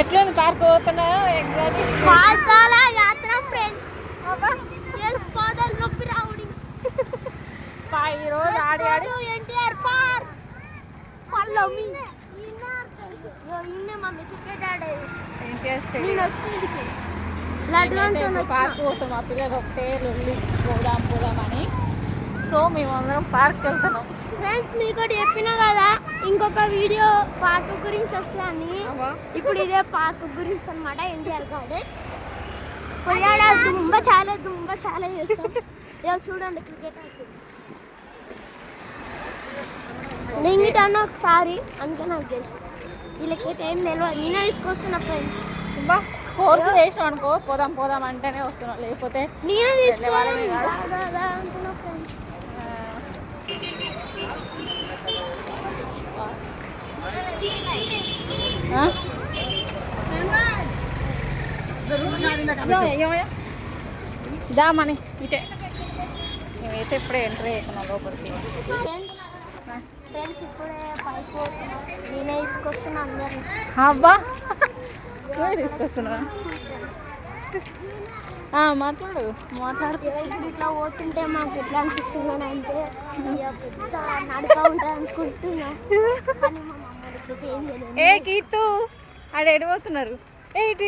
ఎట్లుంది పార్క్ పోతున్నా పాతాల యాత్ర ఫ్రెండ్స్. yes father నొప్పి రావుడి ఈ రోజు ఆడి ఆడి ఎన్టీఆర్ పార్క్ ఫాలో మీ ఇన్నే మమ్మీ టికెట్ ఆడేది ఎన్టీఆర్ నేను స్టేడియం వచ్చిందికి లడ్డు అంతా పార్క్ పోతాం మా పిల్లలు ఒకటే లొల్లి పోదాం అని. సో మేమందరం పార్క్ వెళ్తున్నాం ఫ్రెండ్స్. మీకు ఒకటి చెప్పినా కదా ఇంకొక వీడియో పార్క్ గురించి వస్తుందని. ఇప్పుడు ఇదే పార్క్ గురించి అనమాట. ఎన్టీఆర్ గార్డెన్ కొయ్యాడ దుంబ చాలా చేస్తాం. ఇక చూడండి క్రికెట్ ఇంగిట అన్న ఒకసారి అందుకే నాకు తెలుసు. వీళ్ళకైతే ఏం తెలియదు. నేనే తీసుకొస్తున్నా ఫ్రెండ్స్. కోర్సు చేసాం అనుకో పోదాం అంటేనే వస్తున్నాం, లేకపోతే నేనే తీసుకోవాలి అంటున్నా ఫ్రెండ్స్. దామని ఇటే మేమైతే ఇప్పుడే ఎంటర్ అవుతున్నాం లోపలికి. ఫ్రెండ్స్ ఇప్పుడే పైకి పోతున్నాం. నేనే తీసుకొస్తున్నా అందరిని. అబ్బా తీసుకొస్తున్నా మాట్లాడు ఇప్పుడు ఇట్లా పోతుంటే మాకు ఎట్లా అనిపిస్తుంది అని అంటే పెద్ద నడుతా ఉంటుంది అనుకుంటున్నా. కానీ మా మమ్మల్ని ఏం తెలియదు. ఏ కీర్తు ఆడ ఎడిపోతున్నారు.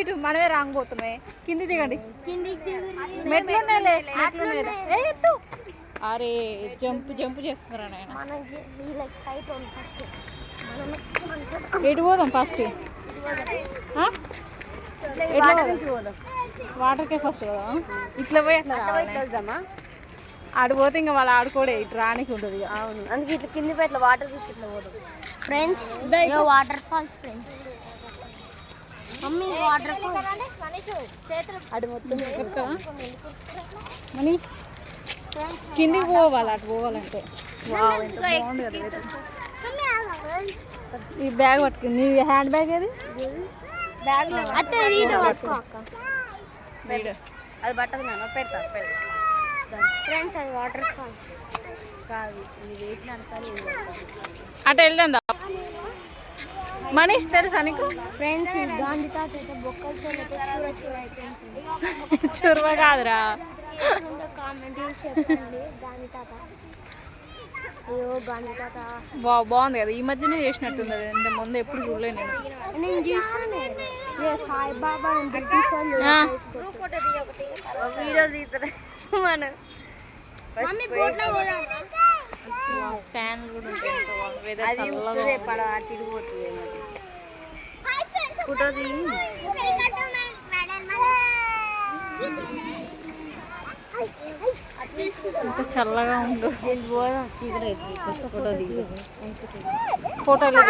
ఇటు మనమే రాంగ్ పోతున్నాయి. కింది దిగండి. కిందికి మెట్లున్నాయిలే. అరే జంప్ చేస్తున్నారు ఆయన. మనకి వీళ్ళకి సైట్ ఉంది ఫస్ట్. ఎటు పోదాం ఫస్ట్? వాటర్కే ఫస్ట్ కదా. ఇట్లా పోయి అట్లా వెళ్దామా? ఆడిపోతే ఇంకా వాళ్ళు ఆడుకోడే ఇటు రానికి ఉంటుంది. అవును, అందుకే ఇట్లా కింది పోయి ఇట్లా వాటర్ చూసి ఇట్లా పోదాం friends. Waterfalls friends. Mummy waterfalls అటు మొత్తం మనీష్ కిందికి పోవాలి. అటు పోవాలంటే బాగుంది కదా. ఈ బ్యాగ్ పట్టుకుని నీ హ్యాండ్ బ్యాగ్ ఏది? బ్యాగ్ అట్టే అది పట్టదు పెడతా ఫ్రెండ్స్. అది వాటర్ ఫాల్స్ కాదు, అటు వెళ్ళందా మనీష్? తెలుసా నీకు? ఫ్రెండ్స్ గాంధీ తాత అయితే బొక్కలు చురువ కాదురా. కామెంట్ చెప్పండి గాంధీ తాత. అయ్యో గాంధీ తాత బాగుంది కదా. ఈ మధ్యనే చేసినట్టుంది. ఇంత ముందు ఎప్పుడు చూడలే నేను చూసాను. సాయిబాబా వీడియో తీస్తారు మన మమ్మీ బోట్లో ఫ్యాన్ కూడా ఫోటో ఇంకా చల్లగా ఉండు. పోదాం. ఫోటోలు